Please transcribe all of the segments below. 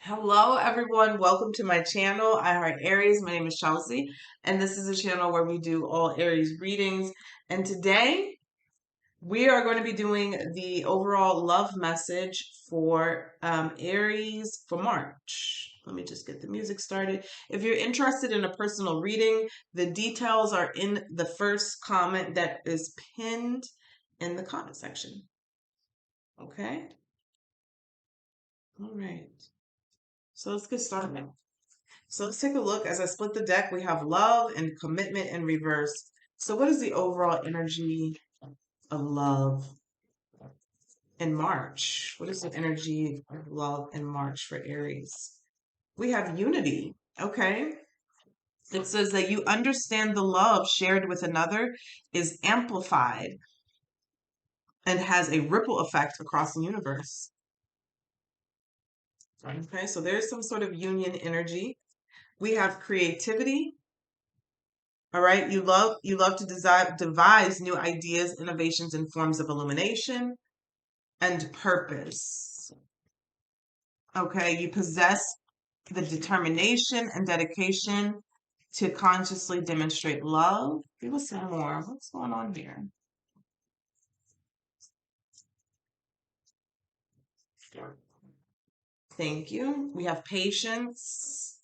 Hello, everyone. Welcome to my channel. I Heart Aries. My name is Chelsea, and this is a channel where we do all Aries readings. And today we are going to be doing the overall love message for Aries for March. Let me just get the music started. If you're interested in a personal reading, the details are in the first comment that is pinned in the comment section. Okay? All right. So let's get started. So let's take a look. As I split the deck, we have love and commitment in reverse. So what is the overall energy of love in March? What is the energy of love in March for Aries? We have unity. Okay. It says that you understand the love shared with another is amplified and has a ripple effect across the universe. Okay, so there's some sort of union energy. We have creativity. All right, you love to devise new ideas, innovations, and forms of illumination and purpose. Okay, you possess the determination and dedication to consciously demonstrate love. Give us some more. What's going on here? Thank you. We have patience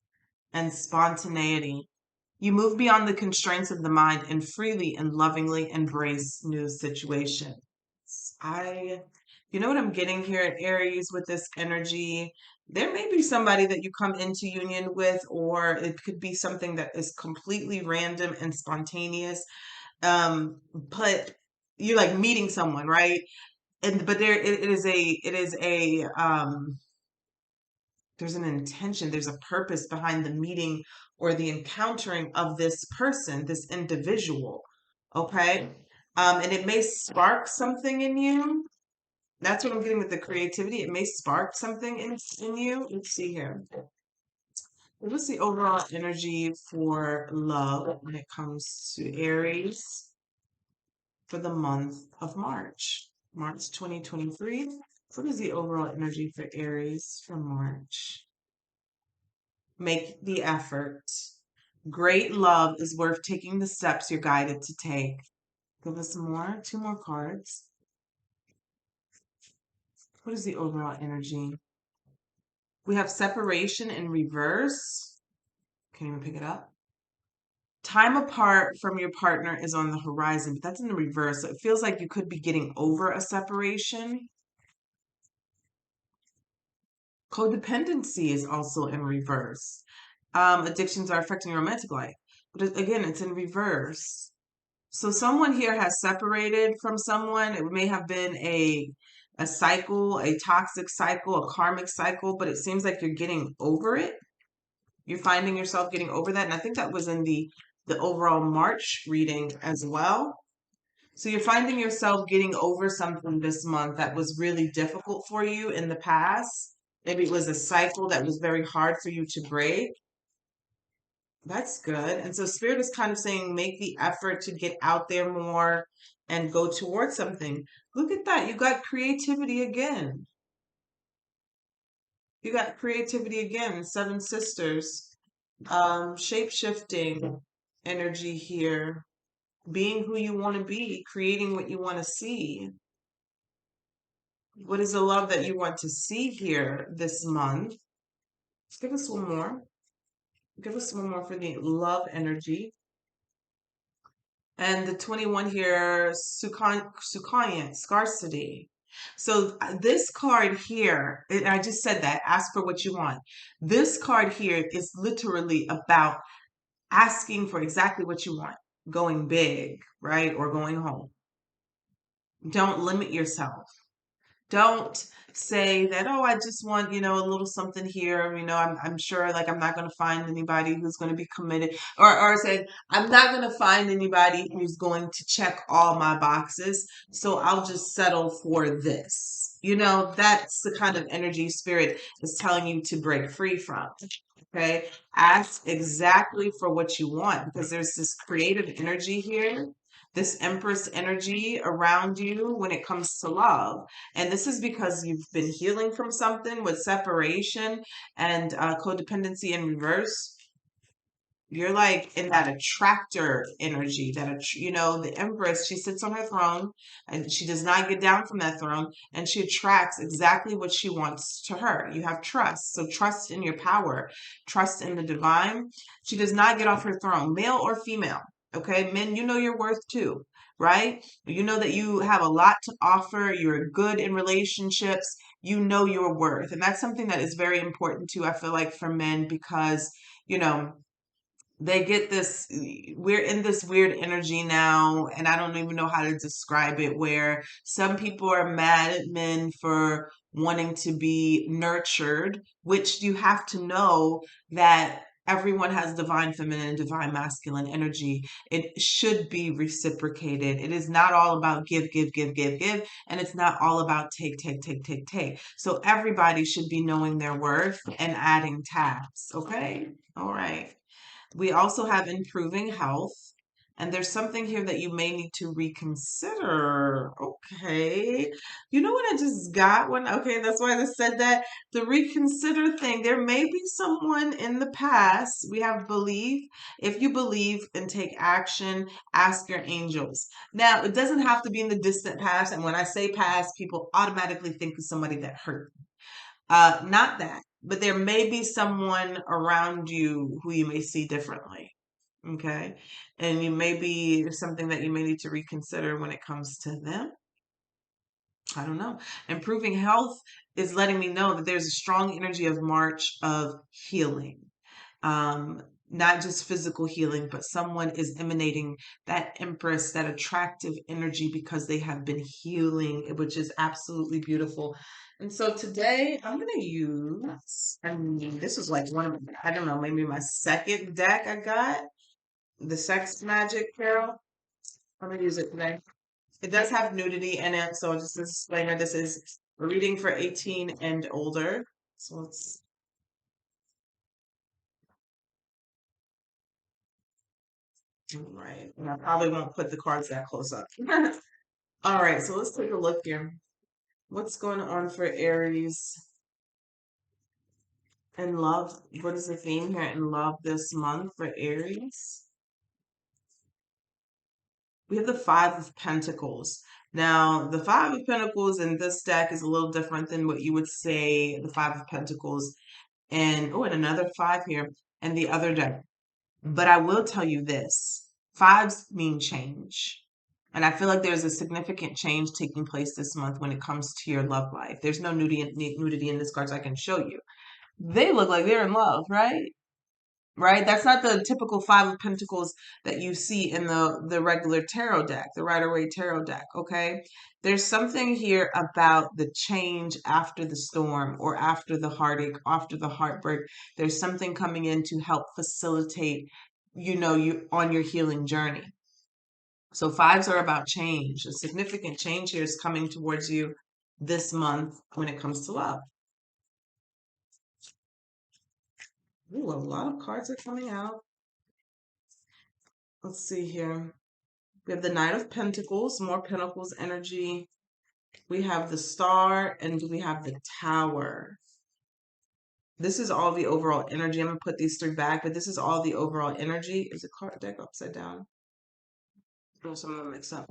and spontaneity. You move beyond the constraints of the mind and freely and lovingly embrace new situations. You know what I'm getting here at Aries with this energy? There may be somebody that you come into union with, or it could be something that is completely random and spontaneous. But you're like meeting someone, right? But there's an intention, there's a purpose behind the meeting or the encountering of this person, this individual. Okay. And it may spark something in you. That's what I'm getting with the creativity. It may spark something in you. Let's see here. What's the overall energy for love when it comes to Aries for the month of March? March 2023. What is the overall energy for Aries for March? Make the effort. Great love is worth taking the steps you're guided to take. Give us more, two more cards. What is the overall energy? We have separation in reverse. Can't even pick it up. Time apart from your partner is on the horizon, but that's in the reverse. So it feels like you could be getting over a separation. Codependency is also in reverse. Addictions are affecting your romantic life. But again, it's in reverse. So someone here has separated from someone. It may have been a cycle, a toxic cycle, a karmic cycle, but it seems like you're getting over it. You're finding yourself getting over that. And I think that was in the overall March reading as well. So you're finding yourself getting over something this month that was really difficult for you in the past. Maybe it was a cycle that was very hard for you to break. That's good. And so Spirit is kind of saying make the effort to get out there more and go towards something. Look at that. You got creativity again. You got creativity again. Seven Sisters. Shape-shifting energy here. Being who you want to be, creating what you want to see. What is the love that you want to see here this month? Give us one more. Give us one more for the love energy. And the 21 here, Sukanya, scarcity. So this card here, and I just said that, ask for what you want. This card here is literally about asking for exactly what you want, going big, right? Or going home. Don't limit yourself. Don't say that, oh, I just want, a little something here. I'm sure like I'm not going to find anybody who's going to be committed or say, I'm not going to find anybody who's going to check all my boxes. So I'll just settle for this. That's the kind of energy Spirit is telling you to break free from. Okay. Ask exactly for what you want because there's this creative energy here this Empress energy around you when it comes to love. And this is because you've been healing from something with separation and codependency in reverse. You're like in that attractor energy the Empress, she sits on her throne and she does not get down from that throne, and she attracts exactly what she wants to her. You have trust. So trust in your power, trust in the divine. She does not get off her throne, male or female. Okay, men, you know your worth too, right? You know that you have a lot to offer. You're good in relationships. You know your worth. And that's something that is very important too, I feel like, for men, because, you know, they get this, we're in this weird energy now, and I don't even know how to describe it, where some people are mad at men for wanting to be nurtured, which you have to know that everyone has divine feminine and divine masculine energy. It should be reciprocated. It is not all about give, give, give, give, give, and it's not all about take, take, take, take, take. So everybody should be knowing their worth and adding tabs. Okay, all right. We also have improving health. And there's something here that you may need to reconsider. Okay. You know what I just got one? Okay, that's why I said that. The reconsider thing. There may be someone in the past. We have belief. If you believe and take action, ask your angels. Now, it doesn't have to be in the distant past. And when I say past, people automatically think of somebody that hurt. Not that, but there may be someone around you who you may see differently. Okay. And you may be something that you may need to reconsider when it comes to them. I don't know. Improving health is letting me know that there's a strong energy of March of healing. Um, Not just physical healing, but someone is emanating that Empress, that attractive energy, because they have been healing, which is absolutely beautiful. And so today I'm going to use, I mean, this was like one of, I don't know, maybe my second deck I got, the Sex Magic Tarot. I'm going to use it today. It does have nudity in it, so just a disclaimer, this is a reading for 18 and older. So let's, all right. And I probably won't put the cards that close up. All right, so let's take a look here. What's going on for Aries in love? What is the theme here in love this month for Aries? We have the Five of Pentacles. Now, the Five of Pentacles in this deck is a little different than what you would say the Five of Pentacles and another five here and the other deck. But I will tell you this, fives mean change. And I feel like there's a significant change taking place this month when it comes to your love life. There's no nudity in this cards I can show you. They look like they're in love, right? Right? That's not the typical Five of Pentacles that you see in the regular tarot deck, the Rider-Waite tarot deck, okay? There's something here about the change after the storm or after the heartache, after the heartbreak. There's something coming in to help facilitate, you on your healing journey. So fives are about change. A significant change here is coming towards you this month when it comes to love. Ooh, a lot of cards are coming out. Let's see here. We have the Knight of Pentacles, more Pentacles energy. We have the Star, and we have the Tower. This is all the overall energy. I'm going to put these three back, but this is all the overall energy. Is the card deck upside down? Oh, some of them mixed up.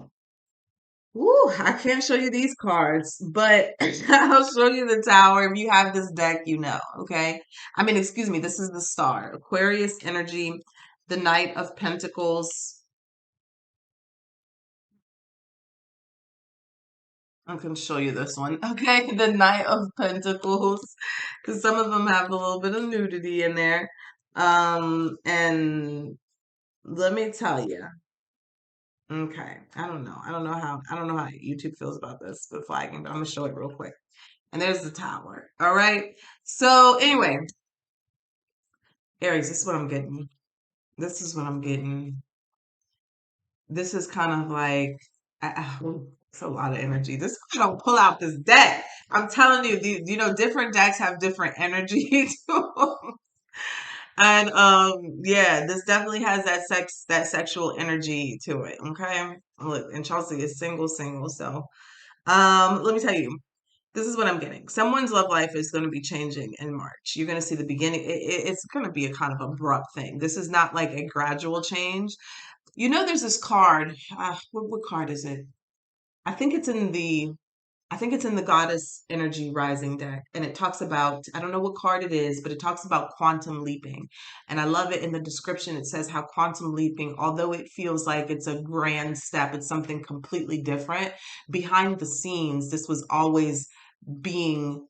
Ooh, I can't show you these cards, but I'll show you the Tower. If you have this deck, you know, okay? I mean, excuse me, this is the Star. Aquarius energy, the Knight of Pentacles. I can show you this one. Okay, the Knight of Pentacles, because some of them have a little bit of nudity in there. And let me tell you, okay, I don't know how YouTube feels about this, the flagging, but I'm gonna show it real quick. And there's the Tower. All right. So anyway, Aries, this is what I'm getting. This is what I'm getting. This is kind of like, it's a lot of energy. This I don't pull out this deck. I'm telling you, different decks have different energy to 'em. And yeah, this definitely has that sexual energy to it. Okay. Look, and Chelsea is single, so let me tell you, this is what I'm getting. Someone's love life is going to be changing in March. You're going to see the beginning. It's going to be a kind of abrupt thing. This is not like a gradual change. You know, there's this card. What card is it? I think it's in the I think it's in the Goddess Energy Rising deck, and it talks about, I don't know what card it is, but it talks about quantum leaping. And I love it in the description. It says how quantum leaping, although it feels like it's a grand step, it's something completely different. Behind the scenes, this was always being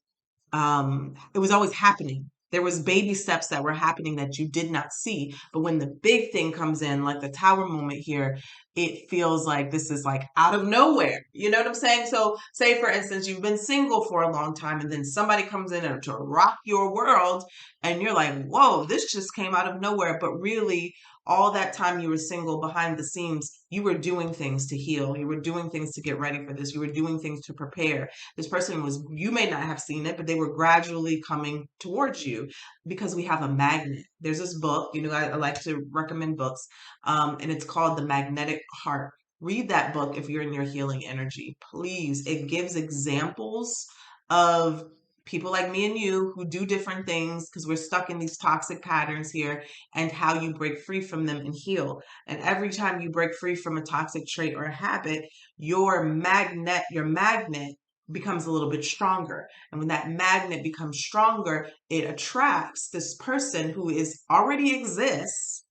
it was always happening. There was baby steps that were happening that you did not see. But when the big thing comes in, like the tower moment here, it feels like this is like out of nowhere. You know what I'm saying? So say for instance, you've been single for a long time and then somebody comes in and to rock your world and you're like, whoa, this just came out of nowhere. But really, all that time you were single behind the scenes, you were doing things to heal. You were doing things to get ready for this. You were doing things to prepare. This person was, you may not have seen it, but they were gradually coming towards you because we have a magnet. There's this book, you know, I like to recommend books, and it's called The Magnetic Heart. Read that book if you're in your healing energy, please. It gives examples of people like me and you who do different things because we're stuck in these toxic patterns here, and how you break free from them and heal. And every time you break free from a toxic trait or a habit, your magnet becomes a little bit stronger. And when that magnet becomes stronger, it attracts this person who is already exists.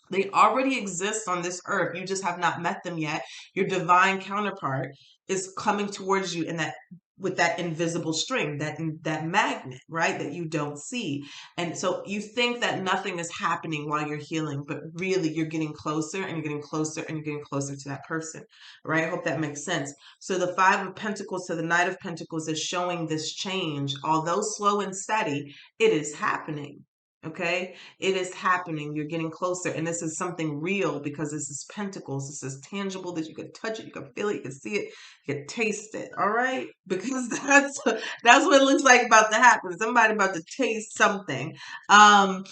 They already exist on this earth. You just have not met them yet. Your divine counterpart is coming towards you in that, with that invisible string, that magnet, right? That you don't see. And so you think that nothing is happening while you're healing, but really you're getting closer and you're getting closer and you're getting closer to that person, right? I hope that makes sense. So the Five of Pentacles to the Knight of Pentacles is showing this change. Although slow and steady, it is happening. Okay, it is happening. You're getting closer. And this is something real because this is pentacles. This is tangible that you can touch it, you can feel it, you can see it, you can taste it. All right. Because that's what it looks like about to happen. Somebody about to taste something. And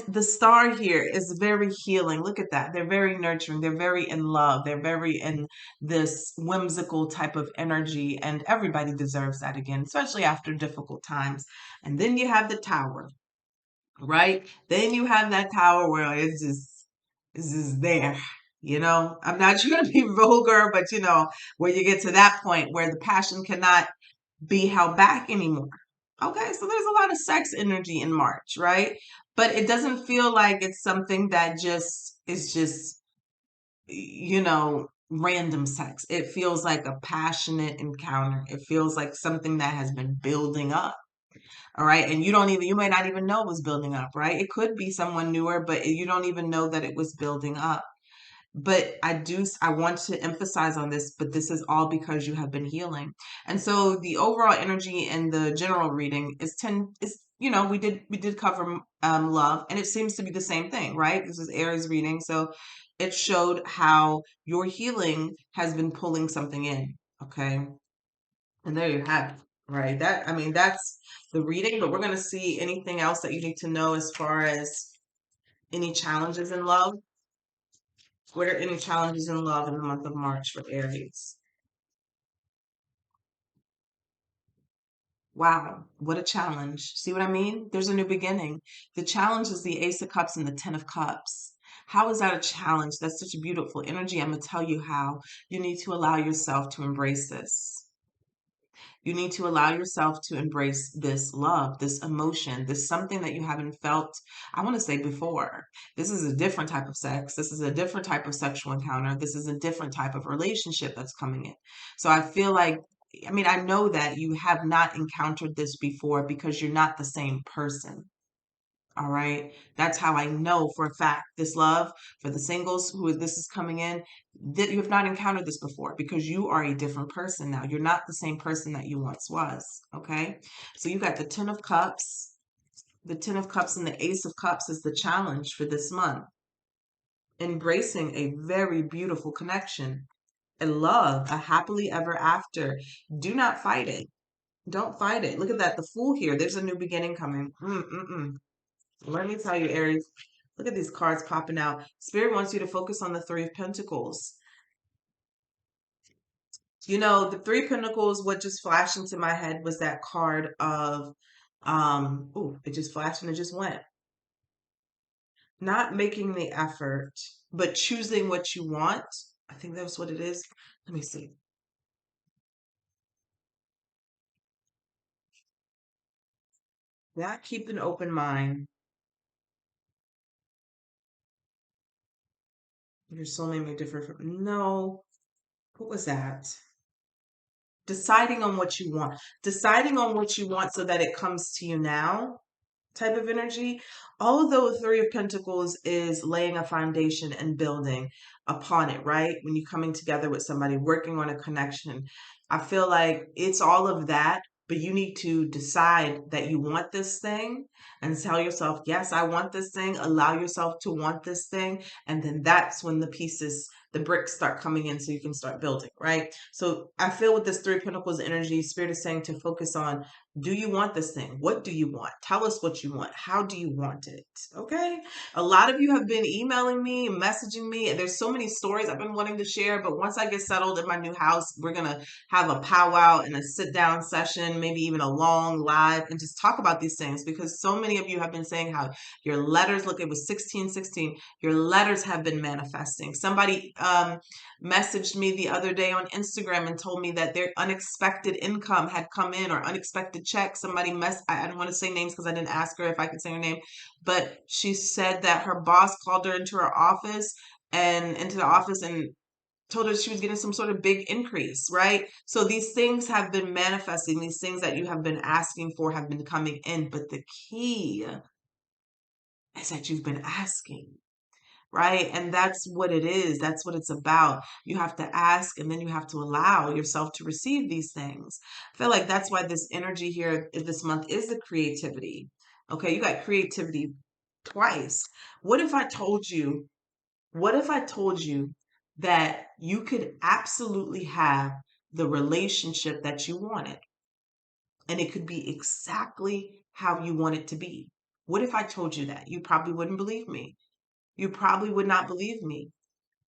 the star here is very healing. Look at that. They're very nurturing. They're very in love. They're very in this whimsical type of energy. And everybody deserves that again, especially after difficult times. And then you have the tower, right? Then you have that tower where it's just there. You know, I'm not trying to be vulgar, but you know, where you get to that point where the passion cannot be held back anymore. Okay, so there's a lot of sex energy in March, right? But it doesn't feel like it's something that just is just, you know, random sex. It feels like a passionate encounter. It feels like something that has been building up. All right. And you may not even know it was building up, right? It could be someone newer, but you don't even know that it was building up. But I want to emphasize on this, but this is all because you have been healing. And so the overall energy in the general reading you know, we did cover love, and it seems to be the same thing, right? This is Aries reading. So it showed how your healing has been pulling something in. Okay. And there you have it, right? I mean, that's the reading, but we're going to see anything else that you need to know as far as any challenges in love. What are any challenges in love in the month of March for Aries? Wow, what a challenge. See what I mean? There's a new beginning. The challenge is the Ace of Cups and the Ten of Cups. How is that a challenge? That's such a beautiful energy. I'm going to tell you how. You need to allow yourself to embrace this. You need to allow yourself to embrace this love, this emotion, this something that you haven't felt, I want to say before. This is a different type of sex. This is a different type of sexual encounter. This is a different type of relationship that's coming in. So I feel like, I mean, I know that you have not encountered this before because you're not the same person. All right. That's how I know for a fact this love for the singles who this is coming in, that you have not encountered this before because you are a different person now. You're not the same person that you once was. Okay. So you got the Ten of Cups. The Ten of Cups and the Ace of Cups is the challenge for this month. Embracing a very beautiful connection, a love, a happily ever after. Do not fight it. Don't fight it. Look at that. The Fool here. There's a new beginning coming. Mm-mm-mm. Let me tell you, Aries, look at these cards popping out. Spirit wants you to focus on the Three of Pentacles. You know, the Three of Pentacles, what just flashed into my head was that card of, it just flashed and it just went. Not making the effort, but choosing what you want. I think that's what it is. Let me see. Not keep an open mind. Your soulmate may differ from, no, what was that? Deciding on what you want. Deciding on what you want so that it comes to you now type of energy. Although Three of Pentacles is laying a foundation and building upon it, right? When you're coming together with somebody, working on a connection, I feel like it's all of that, but you need to decide that you want this thing and tell yourself, yes, I want this thing. Allow yourself to want this thing. And then that's when the pieces, the bricks start coming in so you can start building, right? So I feel with this Three of Pentacles energy, Spirit is saying to focus on, do you want this thing? What do you want? Tell us what you want. How do you want it? Okay. A lot of you have been emailing me and messaging me. And there's so many stories I've been wanting to share. But once I get settled in my new house, we're going to have a powwow and a sit down session, maybe even a long live, and just talk about these things, because so many of you have been saying how your letters, look, it was 1616, your letters have been manifesting. Somebody messaged me the other day on Instagram and told me that their unexpected income had come in, or unexpected check. Somebody I don't want to say names because I didn't ask her if I could say her name, but she said that her boss called her into her office and into the office and told her she was getting some sort of big increase, right? So these things have been manifesting, these things that you have been asking for have been coming in, but the key is that you've been asking, right? And that's what it is. That's what it's about. You have to ask, and then you have to allow yourself to receive these things. I feel like that's why this energy here this month is the creativity. Okay, you got creativity twice. What if I told you, what if I told you that you could absolutely have the relationship that you wanted, and it could be exactly how you want it to be? What if I told you that? You probably wouldn't believe me. You probably would not believe me.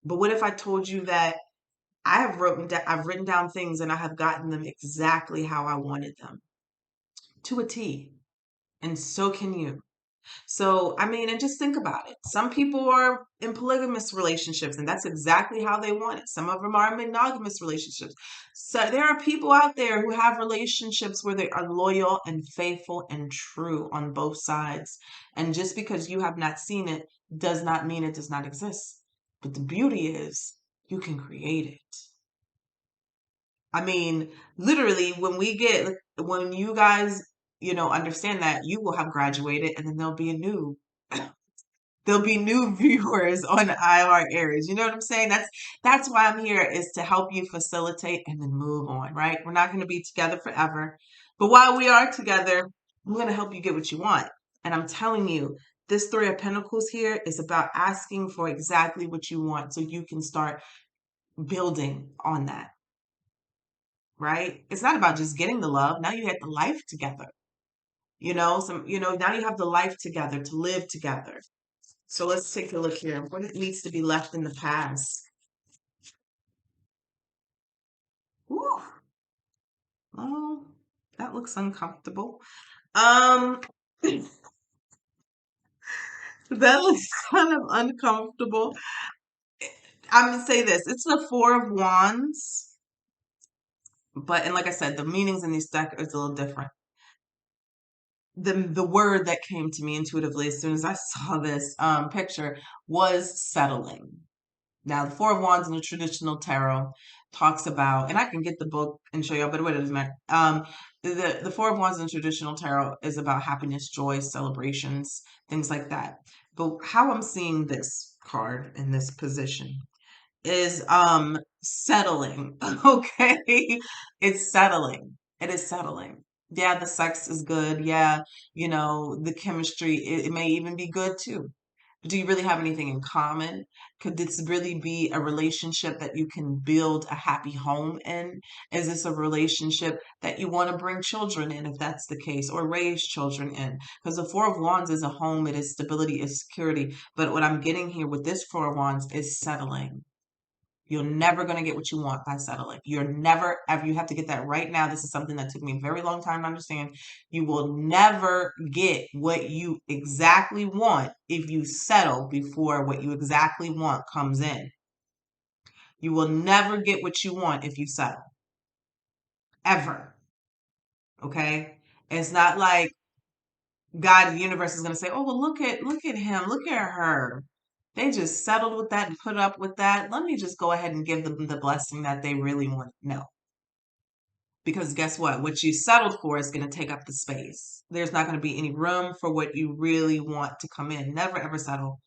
But what if I told you that I've written down things and I have gotten them exactly how I wanted them, to a T, and so can you. So, I mean, and just think about it. Some people are in polygamous relationships, and that's exactly how they want it. Some of them are in monogamous relationships. So there are people out there who have relationships where they are loyal and faithful and true on both sides. And just because you have not seen it does not mean it does not exist. But the beauty is you can create it. I mean, literally, when you guys, understand that, you will have graduated, and then there'll be new viewers on iHeart Aries. You know what I'm saying? That's why I'm here, is to help you facilitate and then move on, right? We're not going to be together forever. But while we are together, I'm going to help you get what you want. And I'm telling you, this Three of Pentacles here is about asking for exactly what you want so you can start building on that, right? It's not about just getting the love. Now you have the life together. Now you have the life together to live together. So let's take a look here. What needs to be left in the past? Whew. Oh, that looks uncomfortable. Um, that looks kind of uncomfortable. I'm gonna say this. It's the Four of Wands, and like I said, the meanings in these decks is a little different. The word that came to me intuitively as soon as I saw this picture was settling. Now, the Four of Wands in the traditional tarot talks about, and I can get the book and show you, but it doesn't matter. The Four of Wands in traditional tarot is about happiness, joy, celebrations, things like that. But how I'm seeing this card in this position is settling. Okay. It's settling. It is settling. Yeah, the sex is good. Yeah, the chemistry, it may even be good too. Do you really have anything in common? Could this really be a relationship that you can build a happy home in? Is this a relationship that you want to bring children in, if that's the case, or raise children in? Because the Four of Wands is a home, it is stability, is security. But what I'm getting here with this Four of Wands is settling. You're never going to get what you want by settling. You're never, ever, you have to get that right now. This is something that took me a very long time to understand. You will never get what you exactly want if you settle before what you exactly want comes in. You will never get what you want if you settle. Ever. Okay? It's not like God, the universe is going to say, "Oh, well, look at him, look at her. They just settled with that and put up with that. Let me just go ahead and give them the blessing that they really want." No. Because guess what? What you settled for is going to take up the space. There's not going to be any room for what you really want to come in. Never ever settle.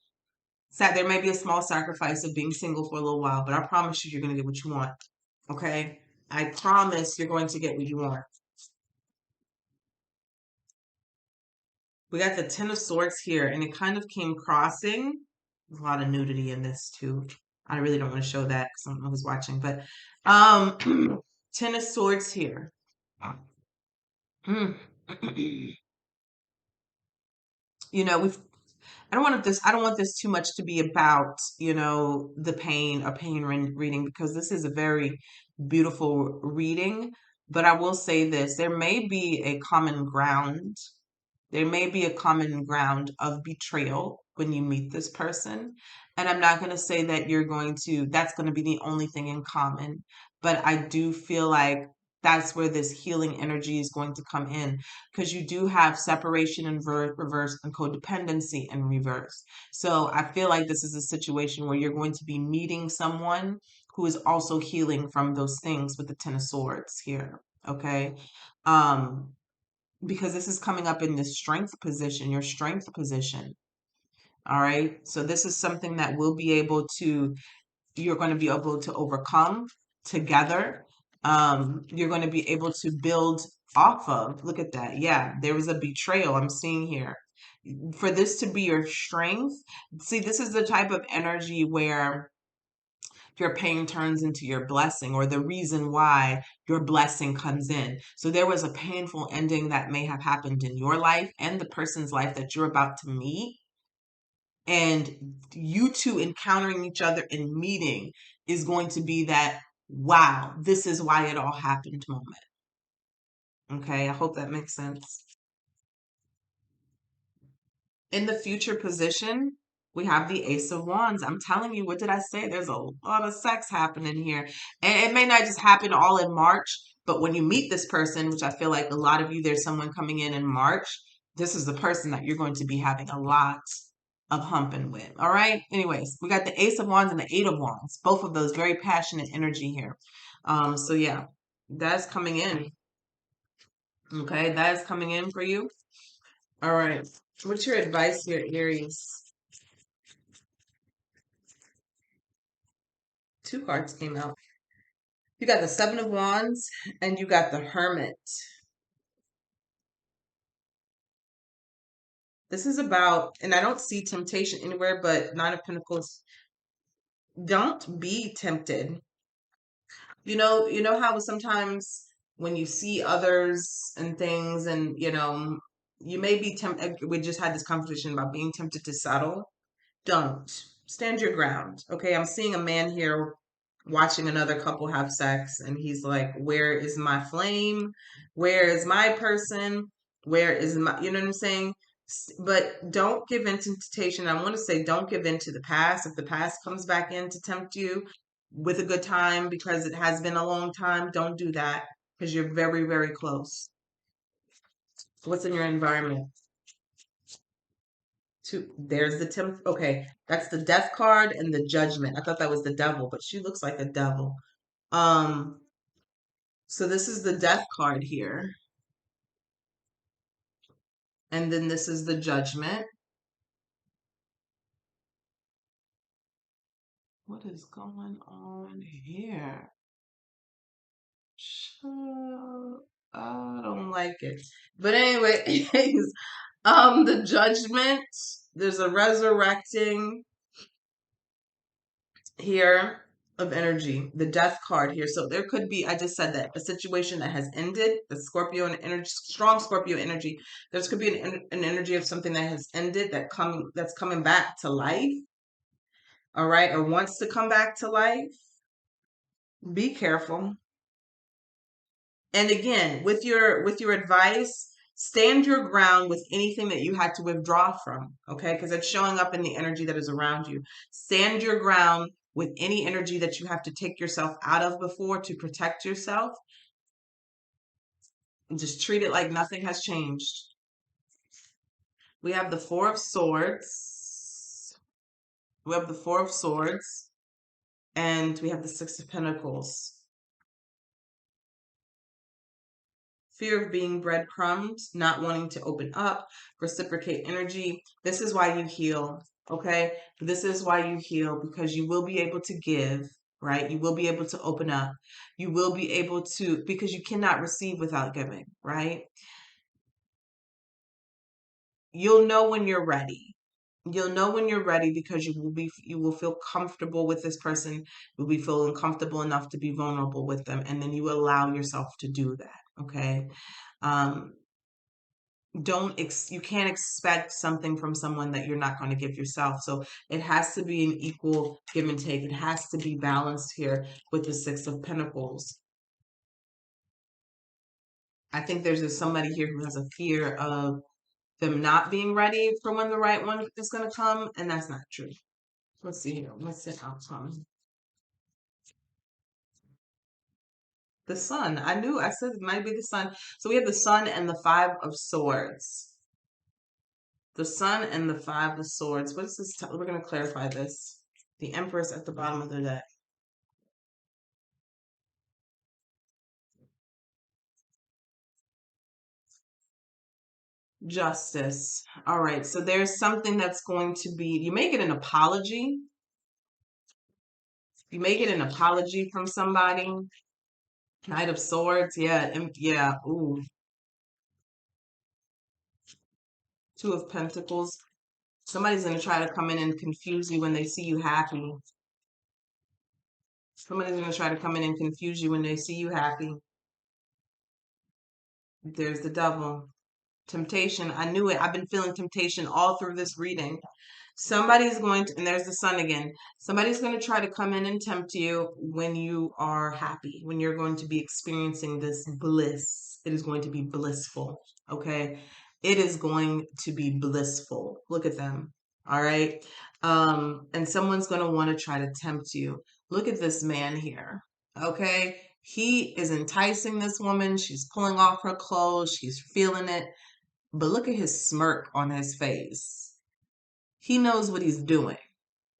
There may be a small sacrifice of being single for a little while, but I promise you, you're going to get what you want. Okay? I promise you're going to get what you want. We got the Ten of Swords here, and it kind of came crossing. There's a lot of nudity in this too. I really don't want to show that because I don't know who's watching, but Ten of Swords here. You know, I don't want this too much to be about, the pain or reading, because this is a very beautiful reading. But I will say this, there may be a common ground. There may be a common ground of betrayal when you meet this person. And I'm not going to say that that's going to be the only thing in common. But I do feel like that's where this healing energy is going to come in, because you do have separation in reverse and codependency in reverse. So I feel like this is a situation where you're going to be meeting someone who is also healing from those things with the Ten of Swords here. Okay. Um, because this is coming up in the strength position, your strength position. All right. So this is something that you're going to be able to overcome together. You're going to be able to build off of. Look at that. Yeah, there was a betrayal I'm seeing here. For this to be your strength, see, this is the type of energy where your pain turns into your blessing, or the reason why your blessing comes in. So there was a painful ending that may have happened in your life and the person's life that you're about to meet. And you two encountering each other and meeting is going to be that, wow, this is why it all happened moment. Okay, I hope that makes sense. In the future position, we have the Ace of Wands. I'm telling you, what did I say? There's a lot of sex happening here. And it may not just happen all in March, but when you meet this person, which I feel like a lot of you, there's someone coming in March, this is the person that you're going to be having a lot of humping with. All right. Anyways, we got the Ace of Wands and the Eight of Wands. Both of those very passionate energy here. So yeah, that's coming in. Okay, that is coming in for you. All right. What's your advice here, Aries? Two cards came out. You got the Seven of Wands and you got the Hermit. This is about, and I don't see temptation anywhere, but Nine of Pentacles. Don't be tempted. You know how sometimes when you see others and things, and you may be tempted. We just had this conversation about being tempted to settle. Don't. Stand your ground. Okay, I'm seeing a man here watching another couple have sex, and he's like, where is my flame? Where is my person? Where is my, you know what I'm saying? But don't give in to temptation. I want to say, don't give in to the past. If the past comes back in to tempt you with a good time because it has been a long time, don't do that, because you're very, very close. What's in your environment? There's the temp. Okay, that's the death card and the judgment. I thought that was the devil, but she looks like a devil. Um, so this is the death card here, and then this is the judgment. What is going on here? I don't like it. But anyway, the judgment. there's a resurrecting here of energy, the death card here. So there could be, I just said that, a situation that has ended, the Scorpio and energy, strong Scorpio energy. There's could be an energy of something that has ended that's coming back to life. All right, or wants to come back to life. Be careful. And again, with your advice, stand your ground with anything that you had to withdraw from, okay? Because it's showing up in the energy that is around you. Stand your ground with any energy that you have to take yourself out of before to protect yourself. And just treat it like nothing has changed. We have the Four of Swords. We have the Four of Swords. And we have the Six of Pentacles. Fear of being breadcrumbed, not wanting to open up, reciprocate energy. This is why you heal, okay? This is why you heal, because you will be able to give, right? You will be able to open up. You will be able to, because you cannot receive without giving, right? You'll know when you're ready. You'll know when you're ready because you will feel comfortable with this person. You'll be feeling comfortable enough to be vulnerable with them, and then you allow yourself to do that, okay? Um, you can't expect something from someone that you're not going to give yourself. So it has to be an equal give and take. It has to be balanced here with the Six of Pentacles. I think there's just somebody here who has a fear of them not being ready for when the right one is going to come, and that's not true. Let's see here. What's the outcome? The Sun. I said it might be the Sun. So we have the Sun and the Five of Swords. The Sun and the Five of Swords. What is this? We're going to clarify this. The Empress at the bottom of the deck. Justice. All right. So there's something that's going to be, you may get an apology. You may get an apology from somebody. Knight of Swords. Yeah. Yeah. Ooh. Two of Pentacles. Somebody's going to try to come in and confuse you when they see you happy. Somebody's going to try to come in and confuse you when they see you happy. There's the Devil. Temptation. I knew it. I've been feeling temptation all through this reading. Somebody's going to, and there's the Sun again. Somebody's going to try to come in and tempt you when you are happy, when you're going to be experiencing this bliss. It is going to be blissful. Okay. It is going to be blissful. Look at them. All right. And someone's going to want to try to tempt you. Look at this man here. Okay. He is enticing this woman. She's pulling off her clothes. She's feeling it. But look at his smirk on his face. He knows what he's doing,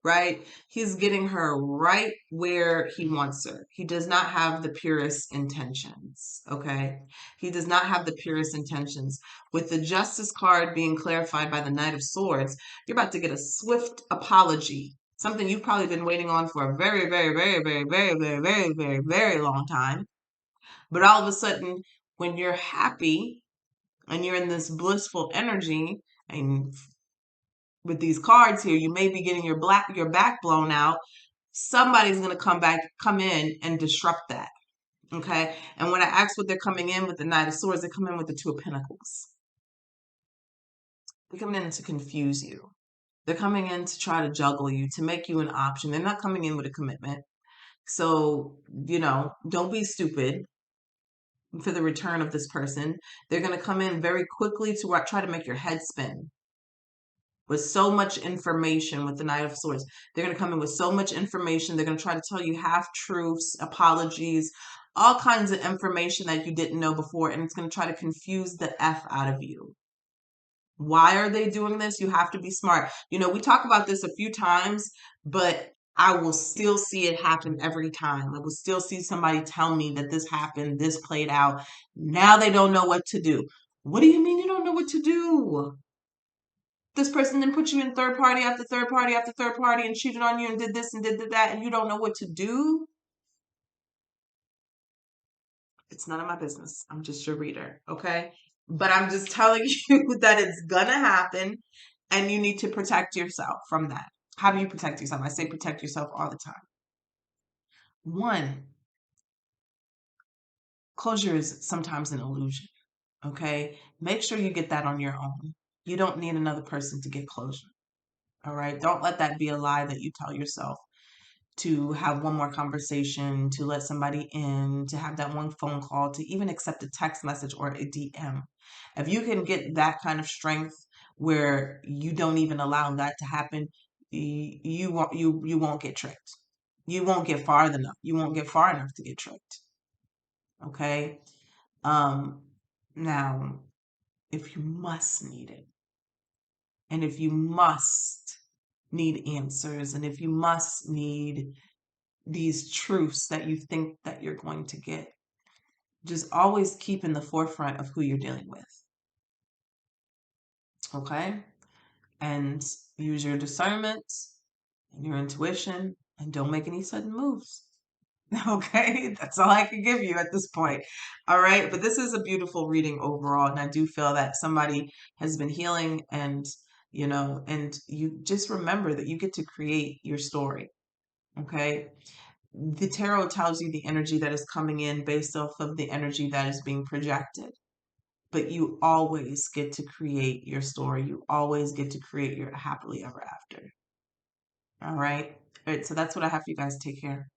right? He's getting her right where he wants her. He does not have the purest intentions, okay? He does not have the purest intentions. With the Justice card being clarified by the Knight of Swords, you're about to get a swift apology, something you've probably been waiting on for a very, very, very, very, very, very, very, very, very long time. But all of a sudden, when you're happy and you're in this blissful energy, and with these cards here, you may be getting your back blown out. Somebody's going to come in and disrupt that. Okay. And when I ask what they're coming in with the Knight of Swords, they come in with the Two of Pentacles. They're coming in to confuse you. They're coming in to try to juggle you, to make you an option. They're not coming in with a commitment. So, don't be stupid for the return of this person. They're going to come in very quickly to try to make your head spin. With so much information with the Knight of Swords. They're going to come in with so much information. They're going to try to tell you half-truths, apologies, all kinds of information that you didn't know before, and it's going to try to confuse the F out of you. Why are they doing this? You have to be smart. We talk about this a few times, but I will still see it happen every time. I will still see somebody tell me that this happened, this played out. Now they don't know what to do. What do you mean you don't know what to do? This person then put you in third party after third party after third party and cheated on you and did this and did that, and you don't know what to do? It's none of my business. I'm just your reader, okay? But I'm just telling you that it's gonna happen. And you need to protect yourself from that. How do you protect yourself? I say protect yourself all the time. One, closure is sometimes an illusion. Okay? Make sure you get that on your own. You don't need another person to get closure. All right? Don't let that be a lie that you tell yourself, to have one more conversation, to let somebody in, to have that one phone call, to even accept a text message or a DM. If you can get that kind of strength where you don't even allow that to happen, you won't get tricked. You won't get far enough. You won't get far enough to get tricked. Okay? Um Now, if you must need it, and if you must need answers, and if you must need these truths that you think that you're going to get, just always keep in the forefront of who you're dealing with. Okay? And use your discernment and your intuition, and don't make any sudden moves. Okay? That's all I can give you at this point. All right? But this is a beautiful reading overall, and I do feel that somebody has been healing, and and you just remember that you get to create your story. Okay? The tarot tells you the energy that is coming in based off of the energy that is being projected. But you always get to create your story. You always get to create your happily ever after. All right. All right. So that's what I have for you guys. Take care.